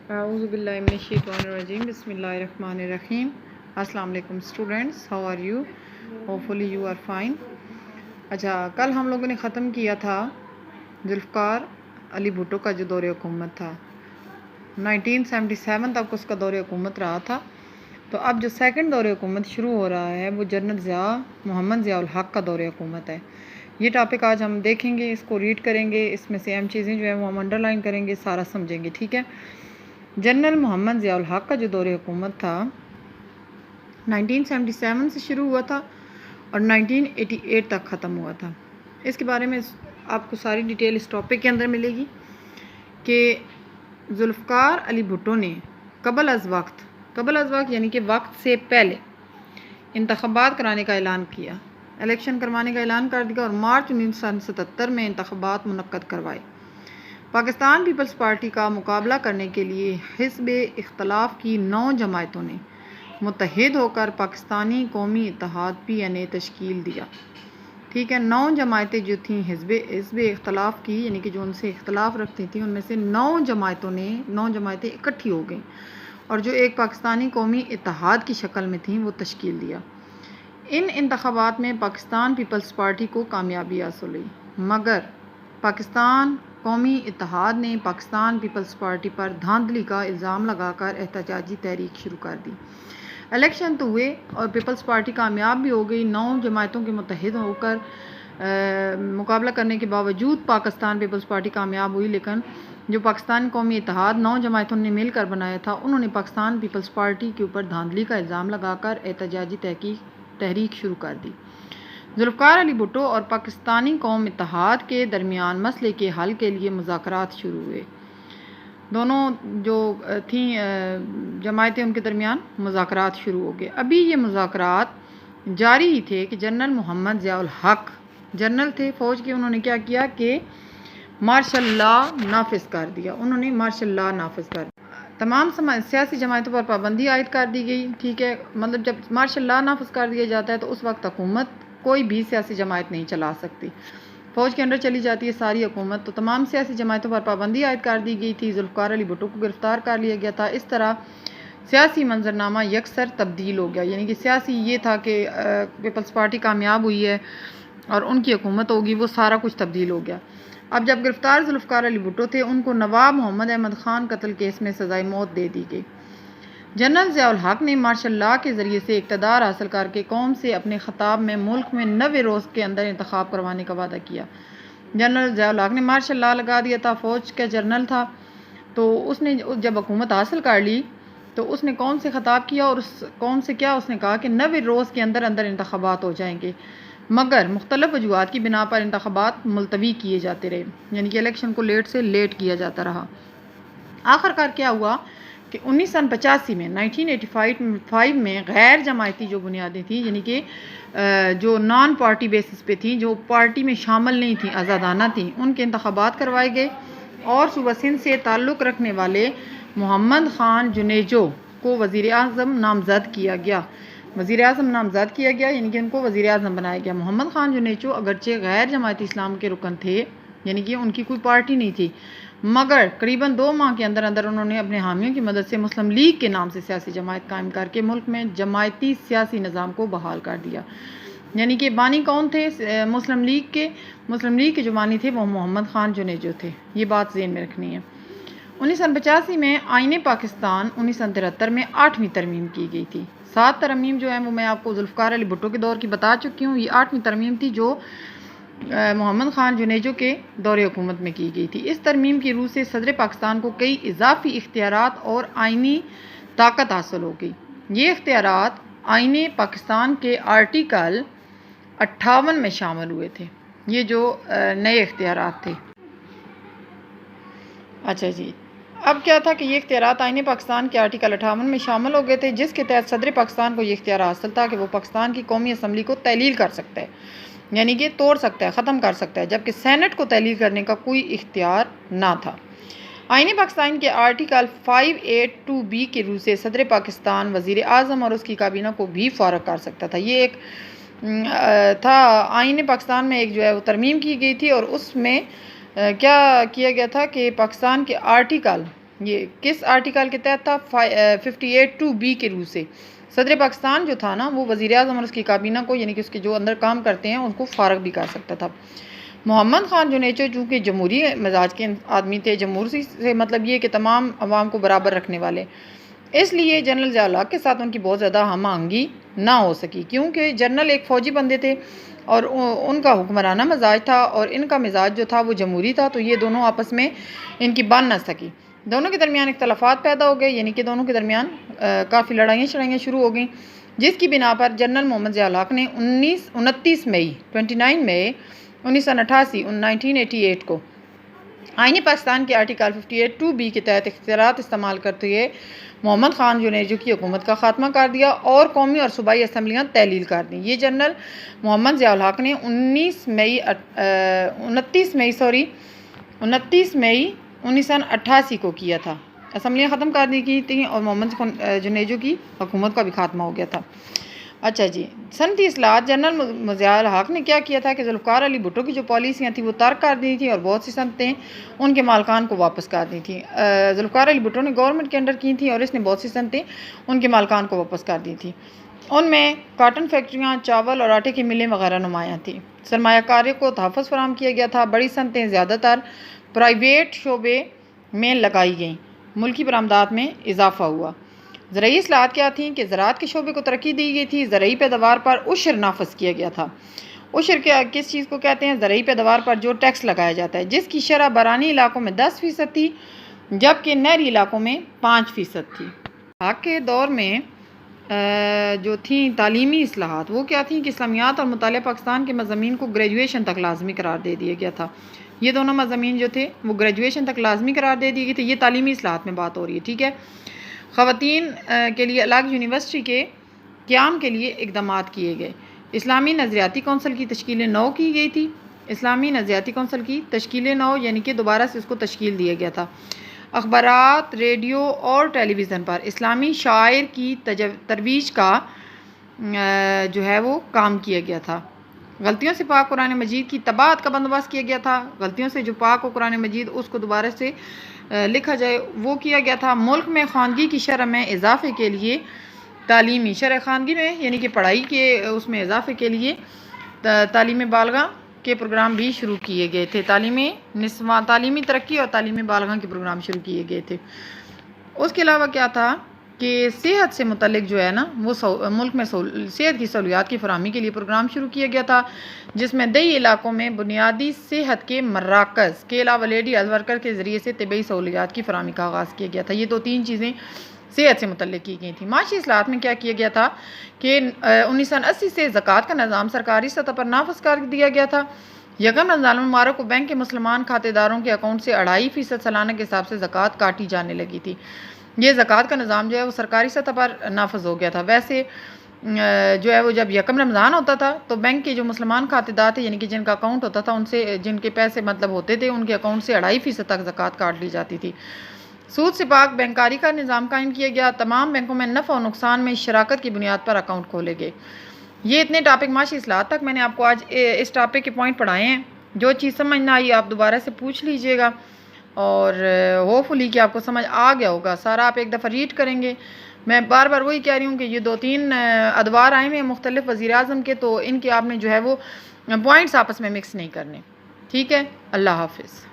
Auzubillahiminash-shaytanir-rajim. Bismillahir-rahmanir-rahim. अस्सलाम वालेकुम students, how are you? Hopefully you are fine. अच्छा, कल हम लोगों ने ख़त्म किया था जुल्फ़कार अली भुट्टो का जो दौरे हुकूमत था। 1977 तक उसका दौरे हुकूमत रहा था। तो अब जो सेकंड दौरे हुकूमत शुरू हो रहा है वो जनरल मोहम्मद ज़िया उल हक़ का दौरे हुकूमत है। ये टॉपिक आज हम देखेंगे, इसको रीड करेंगे, इसमें से अहम चीज़ें जो है वो हम अंडरलाइन करेंगे, सारा समझेंगे, ठीक है। जनरल मोहम्मद ज़िया उल हक़ का जो दौरे हुकूमत था 1977 से शुरू हुआ था और 1988 तक ख़त्म हुआ था। इसके बारे में आपको सारी डिटेल इस टॉपिक के अंदर मिलेगी कि जुल्फ़कार अली भुट्टो ने कबल अज़ वक्त यानी कि वक्त से पहले इंतख़ाबात कराने का ऐलान किया, इलेक्शन करवाने का ऐलान कर दिया और मार्च 1977 में इंतख़ाबात मुनक्कद करवाए। पाकिस्तान पीपल्स पार्टी का मुकाबला करने के लिए हिज़्ब-ए-इख्तिलाफ़ की 9 जमायतों ने मुत्तहिद होकर पाकिस्तानी कौमी इत्तेहाद PNA तश्कील दिया। ठीक है, 9 जमायतें जो थीं हिज़्ब-ए-इख्तिलाफ़ की, यानी कि जो उनसे इख्तिलाफ़ रखती थी, उनमें से 9 जमायतें इकट्ठी हो गईं और जो एक पाकिस्तानी कौमी इत्तेहाद की शक्ल में थीं वो तश्कील दिया। इन इंतख़ाबात में पाकिस्तान पीपल्स पार्टी को कामयाबी हासिल हुई, मगर पाकिस्तान कौमी इत्तेहाद ने पाकिस्तान पीपल्स पार्टी पर धांधली का इल्ज़ाम लगाकर एहतजाजी तहरीक शुरू कर दी। इलेक्शन तो हुए और पीपल्स पार्टी कामयाब भी हो गई। 9 जमायतों के मुत्तहिद होकर मुकाबला करने के बावजूद पाकिस्तान पीपल्स पार्टी कामयाब हुई, लेकिन जो पाकिस्तान कौमी इत्तेहाद 9 जमायतों ने मिलकर बनाया था, उन्होंने पाकिस्तान पीपल्स पार्टी के ऊपर धांधली का इल्ज़ाम लगाकर एहतजाजी तहरीक शुरू कर दी। जुल्फ़कार अली भुट्टो और पाकिस्तानी कौम इत्तेहाद के दरमियान मसले के हल के लिए मुज़ाकरात शुरू हुए। दोनों जो थी जमायतें, उनके दरमियान मुज़ाकरात शुरू हो गए। अभी ये मुज़ाकरात जारी ही थे कि जनरल मोहम्मद ज़िया उल हक़ जनरल थे फ़ौज के, उन्होंने क्या किया कि मार्शल लॉ नाफिज कर दिया। उन्होंने मार्शल लॉ नाफिज कर दिया। तमाम सियासी जमायतों पर पाबंदी आयद कर दी गई। ठीक है, मतलब जब मार्शल लॉ नाफिज कर दिया जाता है तो उस वक्त हुकूमत कोई भी सियासी जमायत नहीं चला सकती, फ़ौज के अंदर चली जाती है सारी हुकूमत। तो तमाम सियासी जमायतों पर पाबंदी आयद कर दी गई थी। जुल्फ़कार अली भुट्टो को गिरफ़्तार कर लिया गया था। इस तरह सियासी मंजरनामा यकसर तब्दील हो गया, यानी कि सियासी ये था कि पीपल्स पार्टी कामयाब हुई है और उनकी हुकूमत होगी, वो सारा कुछ तब्दील हो गया। अब जब गिरफ़्तार जुल्फ़कार अली भुट्टो थे, उनको नवाब मोहम्मद अहमद ख़ान कत्ल केस में सज़ाए मौत दे दी गई। जनरल ज़िया उल हक़ ने मार्शल लॉ के ज़रिए से इक़्तिदार हासिल करके कौम से अपने ख़िताब में मुल्क में 90 रोज़ के अंदर इंतख़ाब करवाने का वादा किया। जनरल ज़िया उल हक़ ने मार्शल लॉ लगा दिया था, फ़ौज का जनरल था, तो उसने जब हुकूमत हासिल कर ली तो उसने कौम से ख़िताब किया और उस कौम से क्या उसने कहा कि 90 रोज़ के अंदर अंदर इंतख़ाबात हो जाएंगे, मगर मुख्तलिफ़ वजूहात की बिना पर इंतख़ाबात मुलतवी किए जाते रहे, यानी कि इलेक्शन को लेट से लेट किया जाता रहा। आखिरकार क्या हुआ कि 1985 में 1985 में गैर जमायती जो बुनियादें थी, यानी कि जो नॉन पार्टी बेसिस पे थी, जो पार्टी में शामिल नहीं थी, आज़ादाना थी, उनके इंतख़ाबात करवाए गए और सूबा सिंध से ताल्लुक़ रखने वाले मोहम्मद ख़ान जुनेजो को वज़ीर-ए-आज़म नामज़द किया गया। वज़ीर-ए-आज़म नामज़द किया गया, यानी कि उनको वज़ीर-ए-आज़म बनाया गया। मोहम्मद ख़ान जुनेजो अगरचे गैर जमायती इस्लाम के रुकन थे, यानी कि उनकी कोई पार्टी नहीं थी, मगर करीबन 2 माह के अंदर अंदर उन्होंने अपने हामियों की मदद से मुस्लिम लीग के नाम से सियासी जमायत कायम करके मुल्क में जमायती सियासी निज़ाम को बहाल कर दिया। यानी कि बानी कौन थे मुस्लिम लीग के जो बानी थे वो मोहम्मद ख़ान जुनेजो थे। ये बात ज़हन में रखनी है। 1985 में आईने पाकिस्तान 1973 में 8वीं तरमीम की गई थी। 7 तरमीम जो है वो मैं आपको जुल्फ़कार अली भुट्टो के दौर की बता चुकी हूँ। ये 8वीं तरमीम थी जो मोहम्मद ख़ान जुनेजो के दौरे हुकूमत में की गई थी। इस तरमीम की रूह से सदर पाकिस्तान को कई इजाफी इख्तियारात और आइनी ताकत हासिल हो गई। ये इख्तियारात आईने पाकिस्तान के आर्टिकल 58 में शामिल हुए थे। ये जो नए इख्तियारात थे। अच्छा जी, अब क्या था कि ये इख्तियारात आईने पाकिस्तान के आर्टिकल 58 में शामिल हो गए थे, जिसके तहत सदर पाकिस्तान को ये इख्तियार हासिल था कि वो पाकिस्तान की कौमी असम्बली को तहलील कर सकता है, यानी कि तोड़ सकता है, ख़त्म कर सकता है, जबकि सेनेट को तहलील करने का कोई इख्तियार ना था। आईने पाकिस्तान के आर्टिकल 582B के रूह से सदर पाकिस्तान वज़ीर-ए-आज़म और उसकी काबीना को भी फ़ारग कर सकता था। ये एक था आईने पाकिस्तान में एक जो है वो तरमीम की गई थी और उसमें क्या किया गया था कि पाकिस्तान के आर्टिकल ये किस आर्टिकल के तहत था? 58(2)B के रूल से सदर पाकिस्तान जो था ना वो वज़ीर आज़म और उसकी काबीना को यानी कि उसके जो अंदर काम करते हैं उनको फ़ारग भी कर सकता था। मोहम्मद ख़ान जुनेजो चूँकि जमहूरी मिजाज के आदमी थे, जमहूरी से मतलब ये कि तमाम अवाम को बराबर रखने वाले, इसलिए जनरल ज़िया के साथ उनकी बहुत ज़्यादा हम आहंगी ना हो सकी, क्योंकि जनरल एक फ़ौजी बंदे थे और उनका हुक्मराना मिजाज था और इनका मिजाज जो था वो जमहूरी था, तो ये दोनों आपस में इनकी बन ना सकी। दोनों के दरमियान इख्तलाफात पैदा हो गए, यानी कि दोनों के दरमियान काफ़ी लड़ाइयाँ शुरू हो गई, जिसकी बिना पर जनरल मोहम्मद ज़िया ने 29 मई 1988 को आईनी पाकिस्तान के आर्टिकल 58(2)B के तहत इख्तियारात इस्तेमाल करते हुए मोहम्मद ख़ान जुनेजो की हुकूमत का खात्मा कर दिया और कौमी और सूबाई असम्बलियाँ तहलील कर दी। ये जनरल मोहम्मद ज़िया ने 29 मई 1988 को किया था। असम्बलियाँ ख़त्म कर दी गई थी और मोहम्मद जुनेजो की हुकूमत का भी खात्मा हो गया था। अच्छा जी, सनती इस्लाहात जनरल ज़िया ने क्या किया था कि ज़ुल्फ़िकार अली भुट्टो की जो पॉलिसियाँ थी वो तर्क कर दी थी और बहुत सी सनतें उनके मालकान को वापस कर दी थी। ज़ुल्फ़िकार अली भुट्टो ने गवर्नमेंट के अंडर की थी और इसने बहुत सी सनतें उनके मालकान को वापस कर दी थी। उनमें काटन फैक्ट्रियाँ, चावल और आटे की मिलें वगैरह नुमायाँ थी। सरमायाकारी को तहफ़्फ़ुज़ फराहम किया गया था। बड़ी सनतें ज़्यादातर प्राइवेट शोबे में लगाई गईं, मुल्की बरामदात में इजाफ़ा हुआ। ज़राई इस्लाहात क्या थी कि ज़राअत के शोबे को तरक्की दी गई थी। ज़राई पैदावार पर उशर नाफज किया गया था। उशर क्या किस चीज़ को कहते हैं? ज़राई पैदावार पर जो टैक्स लगाया जाता है, जिसकी शरह बरानी इलाकों में 10% थी जबकि नहरी इलाकों में 5% थी। हाक के दौर में जो थी तालीमी इस्लाहात वो क्या थी कि इस्लामियात और मुतालिया पाकिस्तान के मज़ामीन को ग्रेजुएशन तक लाजमी करार दे दिया गया था। ये दोनों मज़ामीन जो थे वो ग्रेजुएशन तक लाजमी करार दे दिए गए थे। ये तालीमी इस्लाहात में बात हो रही है, ठीक है। ख़वातीन के लिए अलग यूनिवर्सिटी के क़याम के लिए इक़दाम किए गए। इस्लामी नज़रियाती कौंसल की तश्कील 9 की गई थी। इस्लामी नज़रियाती कौंसल की तश्कील 9 यानी कि दोबारा से उसको तश्कील दिया गया था। अखबारात, रेडियो और टेलीविज़न पर इस्लामी शायर की तरवीज का जो है वो काम किया गया था। गलतियों से पाक कुरान मजीद की तबाअत का बंदोबस्त किया गया था। गलतियों से जो पाक हो कुरान मजीद उसको दोबारा से लिखा जाए वो किया गया था। मुल्क में ख़वानगी की शरह में इजाफ़े के लिए तालीमी शरह ख़वानगी में यानी कि पढ़ाई के उसमें इजाफ़े के लिए तालीम बालगा के प्रोग्राम भी शुरू किए गए थे। तालीमी तरक्की और तालीमी बालगा के प्रोग्राम शुरू किए गए थे। उसके अलावा क्या था कि सेहत से मुतल्लिक जो है ना वो मुल्क में सेहत की सहूलियात की फराहमी के लिए प्रोग्राम शुरू किया गया था, जिसमें दही इलाकों में बुनियादी सेहत के मराकज़ के अलावा लेडी हेल्थ वर्कर के ज़रिए से तिब्बी सहूलियात की फराहमी का आगाज़ किया गया था। ये 2-3 चीज़ें सेहत से मुतल्लिक की गई थी। माशी इस्लाहात में क्या किया गया था कि 1980 से ज़कात का निज़ाम सरकारी सतह पर नाफज कर दिया गया था। यकम रमज़ान मुबारक को बैंक के मुसलमान खातेदारों के अकाउंट से 2.5% सालाना के हिसाब से ज़कात काटी जाने लगी थी। ये ज़कात का निज़ाम जो है वो सरकारी सतह पर नाफज हो गया था। वैसे जो है वो जब यकम रमज़ान होता था तो बैंक के जो मुसलमान खातेदार थे यानी कि जिनका अकाउंट होता था उनसे जिनके पैसे मतलब होते थे उनके अकाउंट से 2.5% तक ज़कात काट ली जाती थी। सूद से पाक बैंकारी का निज़ाम कायम किया गया। तमाम बैंकों में नफ़ा और नुकसान में शराकत की बुनियाद पर अकाउंट खोले गए। ये इतने टॉपिक माशी इस्लाहात तक मैंने आपको आज इस टॉपिक के पॉइंट पढ़ाए हैं। जो चीज़ समझ ना आई आप दोबारा से पूछ लीजिएगा और होपफुली कि आपको समझ आ गया होगा। सारा आप एक दफ़ा रीड करेंगे। मैं बार बार वही कह रही हूँ कि ये 2-3 अदवार आए हुए हैं मुख्तलिफ वज़ीर आज़म के, तो इनके आपने जो है वो पॉइंट्स आपस में मिक्स नहीं करने। ठीक है, अल्लाह हाफ़िज़।